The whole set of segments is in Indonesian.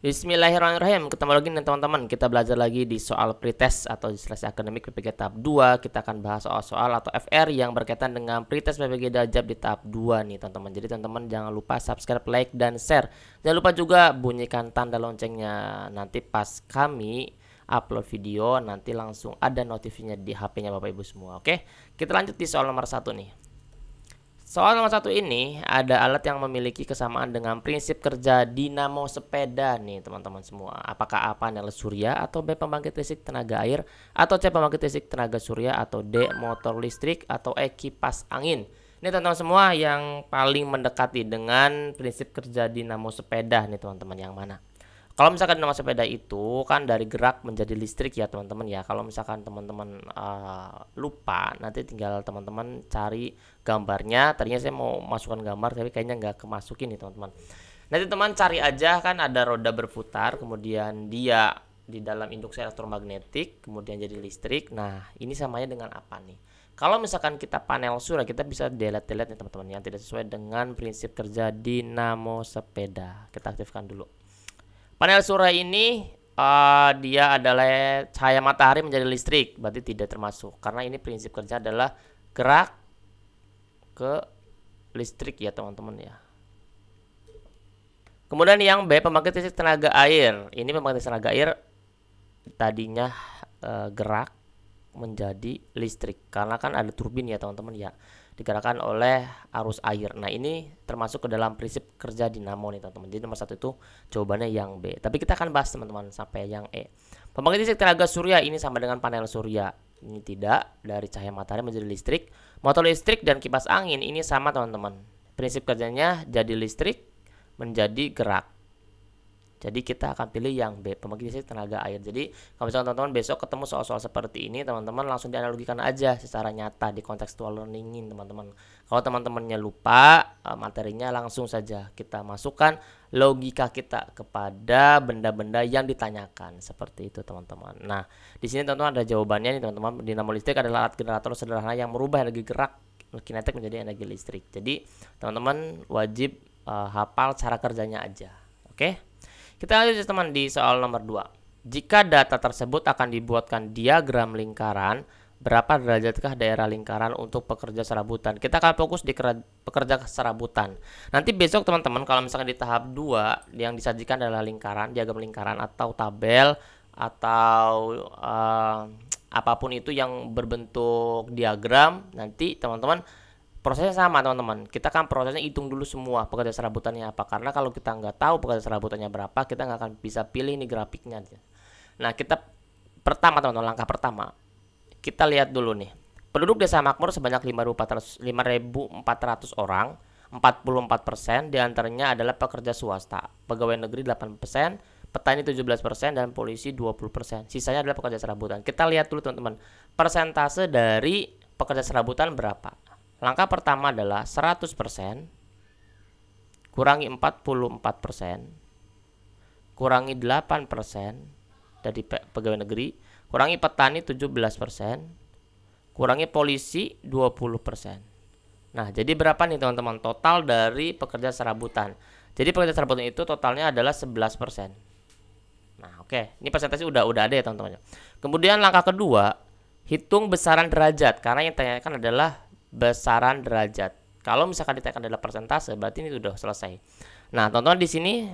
Bismillahirrahmanirrahim. Ketemu lagi nih teman-teman. Kita belajar lagi di soal pretest atau di seleksi akademik PPG tahap 2. Kita akan bahas soal-soal atau FR yang berkaitan dengan pretest PPG Dajab di tahap 2 nih teman-teman. Jadi teman-teman jangan lupa subscribe, like, dan share. Jangan lupa juga bunyikan tanda loncengnya. Nanti pas kami upload video nanti langsung ada notifikasinya di HP-nya Bapak Ibu semua. Oke, kita lanjut di soal nomor 1 nih. Soal nomor 1 ini ada alat yang memiliki kesamaan dengan prinsip kerja dinamo sepeda nih teman-teman semua. Apakah A panel surya, atau B pembangkit listrik tenaga air, atau C pembangkit listrik tenaga surya, atau D motor listrik, atau E kipas angin. Ini teman-teman semua yang paling mendekati dengan prinsip kerja dinamo sepeda nih teman-teman, yang mana? Kalau misalkan dinamo sepeda itu kan dari gerak menjadi listrik ya teman-teman ya. Kalau misalkan teman-teman lupa, nanti tinggal teman-teman cari gambarnya. Tadinya saya mau masukkan gambar tapi kayaknya nggak kemasukin nih teman-teman. Nanti teman cari aja, kan ada roda berputar, kemudian dia di dalam induksi elektromagnetik, kemudian jadi listrik. Nah ini samanya dengan apa nih? Kalau misalkan kita panel surya, kita bisa delete nih teman-teman yang tidak sesuai dengan prinsip kerja dinamo sepeda. Kita aktifkan dulu. Panel surya ini dia adalah cahaya matahari menjadi listrik, berarti tidak termasuk karena ini prinsip kerja adalah gerak ke listrik ya teman-teman ya. Kemudian yang B pembangkit listrik tenaga air. Ini pembangkit tenaga air tadinya gerak menjadi listrik karena kan ada turbin ya teman-teman ya, digerakkan oleh arus air. Nah ini termasuk ke dalam prinsip kerja dinamo nih teman-teman. Jadi nomor 1 itu jawabannya yang B. Tapi kita akan bahas teman-teman sampai yang E. Pembangkit listrik tenaga surya ini sama dengan panel surya. Ini tidak, dari cahaya matahari menjadi listrik. Motor listrik dan kipas angin ini sama teman-teman. Prinsip kerjanya jadi listrik menjadi gerak. Jadi kita akan pilih yang B, pembangkit listrik tenaga air. Jadi kalau misalkan teman-teman besok ketemu soal-soal seperti ini, teman-teman langsung dianalogikan aja secara nyata di contextual learningin teman-teman. Kalau teman-temannya lupa materinya, langsung saja kita masukkan logika kita kepada benda-benda yang ditanyakan, seperti itu teman-teman. Nah di sini teman-teman ada jawabannya nih teman-teman. Dinamo listrik adalah alat generator sederhana yang merubah energi gerak kinetik menjadi energi listrik. Jadi teman-teman wajib hafal cara kerjanya aja. Oke. Kita lanjut teman di soal nomor 2. Jika data tersebut akan dibuatkan diagram lingkaran, berapa derajatKah daerah lingkaran untuk pekerja serabutan? Kita akan fokus di pekerja serabutan. Nanti besok teman-teman kalau misalkan di tahap 2 yang disajikan adalah lingkaran, diagram lingkaran atau tabel atau apapun itu yang berbentuk diagram, nanti teman-teman prosesnya sama teman-teman. Kita kan prosesnya hitung dulu semua pekerja serabutannya apa. Karena kalau kita nggak tahu pekerja serabutannya berapa, kita nggak akan bisa pilih nih grafiknya. Nah kita pertama teman-teman, langkah pertama kita lihat dulu nih. Penduduk desa makmur sebanyak 5.400 orang, 44% diantaranya adalah pekerja swasta, pegawai negeri 8%, petani 17%, dan polisi 20%. Sisanya adalah pekerja serabutan. Kita lihat dulu teman-teman, persentase dari pekerja serabutan berapa. Langkah pertama adalah 100% kurangi 44%, kurangi 8% dari pegawai negeri, kurangi petani 17%, kurangi polisi 20%. Nah, jadi berapa nih teman-teman total dari pekerja serabutan? Jadi pekerja serabutan itu totalnya adalah 11%. Nah, oke. Ini persentase udah ada ya teman-teman. Kemudian langkah kedua, hitung besaran derajat karena yang ditanyakan adalah besaran derajat. Kalau misalkan ditanyakan adalah persentase, berarti ini sudah selesai. Nah, teman-teman di sini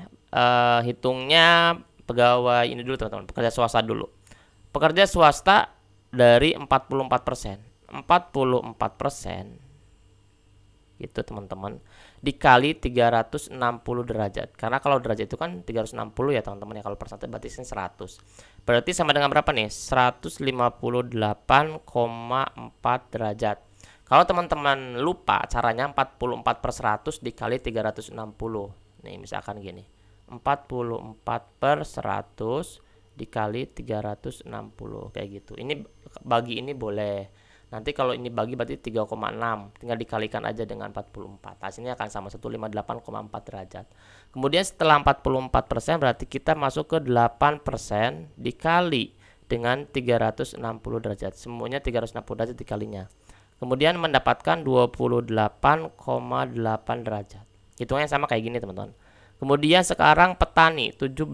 hitungnya pegawai ini dulu teman-teman, pekerja swasta dulu. Pekerja swasta dari 44%. 44% gitu teman-teman, dikali 360 derajat. Karena kalau derajat itu kan 360 ya teman-teman ya, kalau persentase berarti 100. Berarti sama dengan berapa nih? 158,4 derajat. Kalau teman-teman lupa caranya, 44/100 dikali 360. Nih misalkan gini, 44/100 dikali 360 kayak gitu. Ini bagi ini boleh. Nanti kalau ini bagi berarti 3,6, tinggal dikalikan aja dengan 44. Hasilnya akan sama, 158,4 derajat. Kemudian setelah 44% berarti kita masuk ke 8% dikali dengan 360 derajat. Semuanya 360 derajat dikalinya. Kemudian mendapatkan 28,8 derajat. Hitungannya sama kayak gini teman-teman. Kemudian sekarang petani 17%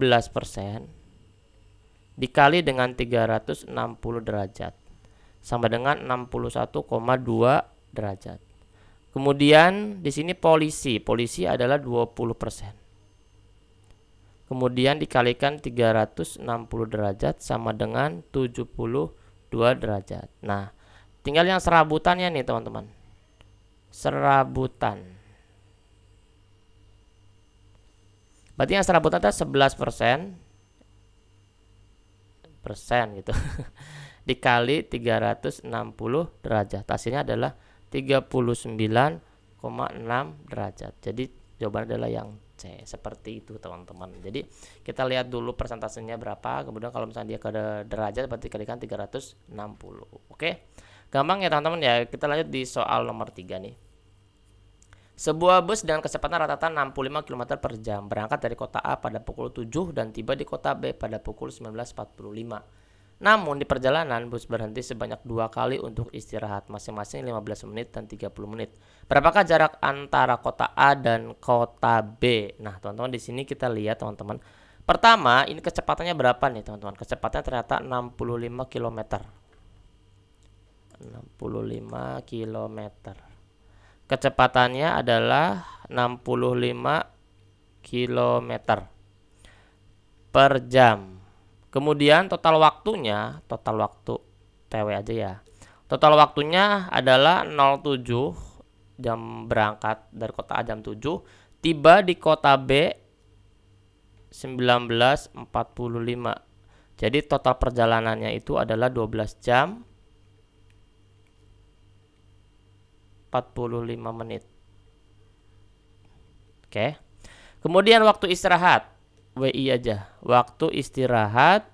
dikali dengan 360 derajat sama dengan 61,2 derajat. Kemudian di sini polisi adalah 20%. Kemudian dikalikan 360 derajat sama dengan 72 derajat. Nah, tinggal yang serabutannya nih teman-teman. Serabutan. Berarti yang serabutan itu 11% gitu. Dikali 360 derajat. Hasilnya adalah 39,6 derajat. Jadi jawabannya adalah yang C. Seperti itu teman-teman. Jadi kita lihat dulu persentasenya berapa. Kemudian kalau misalnya dia ke derajat berarti kalikan 360. Oke. Gampang ya teman-teman ya. Kita lanjut di soal nomor 3 nih. Sebuah bus dengan kecepatan rata-rata 65 km per jam berangkat dari kota A pada pukul 7 dan tiba di kota B pada pukul 19.45. Namun di perjalanan bus berhenti sebanyak 2 kali untuk istirahat, masing-masing 15 menit dan 30 menit. Berapakah jarak antara kota A dan kota B? Nah, teman-teman di sini kita lihat teman-teman. Pertama, ini kecepatannya berapa nih teman-teman? Kecepatannya ternyata 65 km. 65 km. Kecepatannya adalah 65 km per jam. Kemudian total waktunya, total waktu TW aja ya. Total waktunya adalah 07 jam berangkat dari kota A jam 7, tiba di kota B 19.45. Jadi total perjalanannya itu adalah 12 jam 45 menit. Oke. Kemudian waktu istirahat WI aja. Waktu istirahat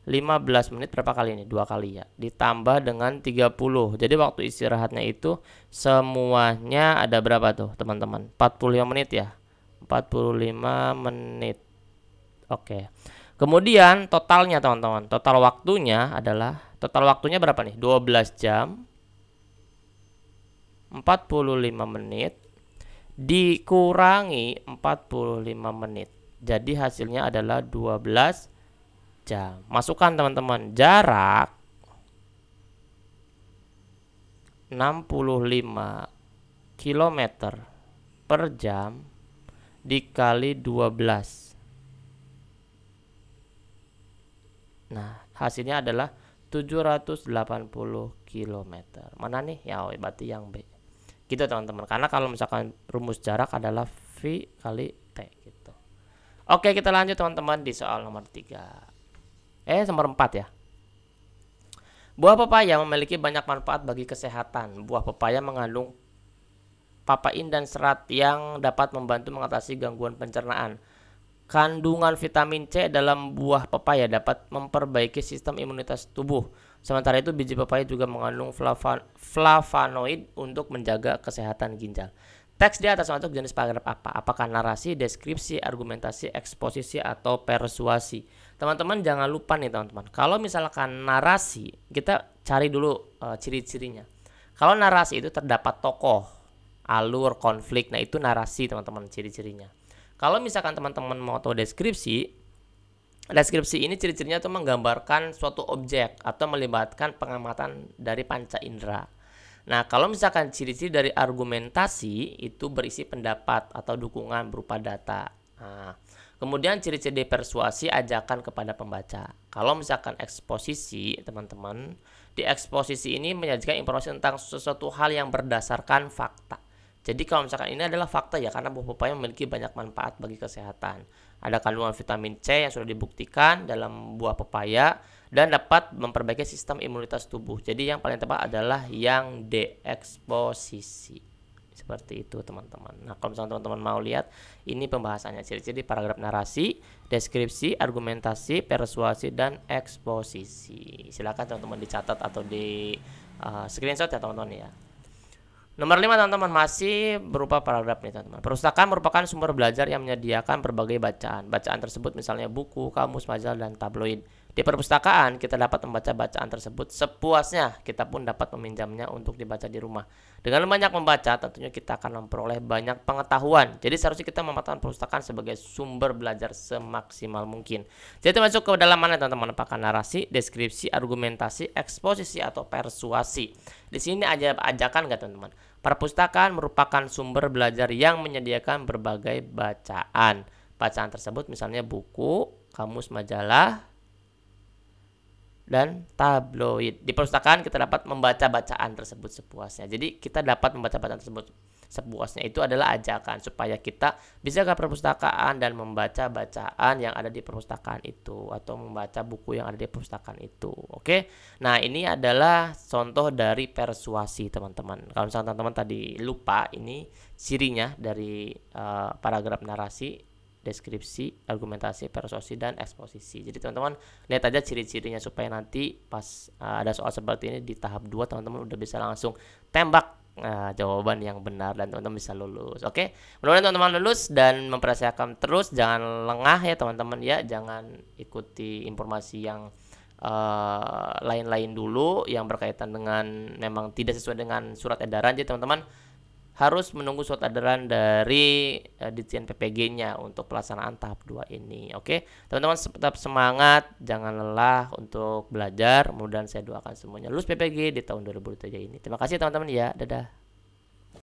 15 menit berapa kali ini? 2 kali ya. Ditambah dengan 30. Jadi waktu istirahatnya itu semuanya ada berapa tuh, teman-teman? 45 menit ya. 45 menit. Oke. Kemudian totalnya teman-teman. Total waktunya berapa nih? 12 jam 45 menit dikurangi 45 menit. Jadi hasilnya adalah 12 jam. Masukkan teman-teman, jarak 65 km per jam dikali 12. Nah, hasilnya adalah 780 km. Mana nih? Ya, berarti yang B. Gitu teman-teman. Karena kalau misalkan rumus jarak adalah V kali T gitu. Oke, kita lanjut teman-teman di soal nomor 3. Nomor 4 ya. Buah pepaya memiliki banyak manfaat bagi kesehatan. Buah pepaya mengandung papain dan serat yang dapat membantu mengatasi gangguan pencernaan. Kandungan vitamin C dalam buah pepaya dapat memperbaiki sistem imunitas tubuh. Sementara itu biji pepaya juga mengandung flavonoid untuk menjaga kesehatan ginjal. Teks di atas masuk jenis paragraf apa? Apakah narasi, deskripsi, argumentasi, eksposisi, atau persuasi? Teman-teman jangan lupa nih teman-teman. Kalau misalkan narasi, kita cari dulu ciri-cirinya. Kalau narasi itu terdapat tokoh, alur, konflik. Nah itu narasi teman-teman, ciri-cirinya. Kalau misalkan teman-teman mau tahu deskripsi ini ciri-cirinya itu menggambarkan suatu objek atau melibatkan pengamatan dari panca indera. Nah, kalau misalkan ciri-ciri dari argumentasi itu berisi pendapat atau dukungan berupa data. Nah, kemudian ciri-ciri persuasi ajakan kepada pembaca. Kalau misalkan eksposisi, teman-teman, di eksposisi ini menyajikan informasi tentang sesuatu hal yang berdasarkan fakta. Jadi kalau misalkan ini adalah fakta ya, karena buah pepaya memiliki banyak manfaat bagi kesehatan. Ada kandungan vitamin C yang sudah dibuktikan dalam buah pepaya dan dapat memperbaiki sistem imunitas tubuh. Jadi yang paling tepat adalah yang D, eksposisi. Seperti itu teman-teman. Nah kalau misalkan teman-teman mau lihat, ini pembahasannya ciri-ciri paragraf narasi, deskripsi, argumentasi, persuasi, dan eksposisi. Silakan teman-teman dicatat atau di screenshot ya teman-teman ya. Nomor 5 teman-teman, masih berupa paragraf nih teman-teman. Perpustakaan merupakan sumber belajar yang menyediakan berbagai bacaan. Bacaan tersebut misalnya buku, kamus, majalah, dan tabloid. Di perpustakaan kita dapat membaca bacaan tersebut sepuasnya, kita pun dapat meminjamnya untuk dibaca di rumah. Dengan banyak membaca tentunya kita akan memperoleh banyak pengetahuan. Jadi seharusnya kita memanfaatkan perpustakaan sebagai sumber belajar semaksimal mungkin. Jadi masuk ke dalam mana teman-teman? Apakah narasi, deskripsi, argumentasi, eksposisi, atau persuasi? Di sini aja ajakan nggak teman-teman? Perpustakaan merupakan sumber belajar yang menyediakan berbagai bacaan. Bacaan tersebut misalnya buku, kamus, majalah, dan tabloid. Di perpustakaan kita dapat membaca bacaan tersebut sepuasnya. Jadi kita dapat membaca bacaan tersebut sepuasnya. Itu adalah ajakan supaya kita bisa ke perpustakaan dan membaca bacaan yang ada di perpustakaan itu, atau membaca buku yang ada di perpustakaan itu. Oke. Nah, ini adalah contoh dari persuasi, teman-teman. Kalau misalnya teman-teman tadi lupa, ini cirinya dari paragraf narasi, deskripsi, argumentasi, persuasi, dan eksposisi. Jadi teman-teman lihat aja ciri-cirinya supaya nanti pas ada soal seperti ini di tahap 2 teman-teman udah bisa langsung tembak jawaban yang benar dan teman-teman bisa lulus. Oke, mudah-mudahan teman-teman lulus dan mempersiapkan terus, jangan lengah ya teman-teman ya, jangan ikuti informasi yang lain-lain dulu yang berkaitan dengan memang tidak sesuai dengan surat edaran. Jadi teman-teman harus menunggu surat edaran dari Ditjen PPG-nya untuk pelaksanaan tahap 2 ini. Oke, teman-teman tetap semangat, jangan lelah untuk belajar. Mudah-mudahan saya doakan semuanya lulus PPG di tahun 2023 ini. Terima kasih teman-teman ya, dadah.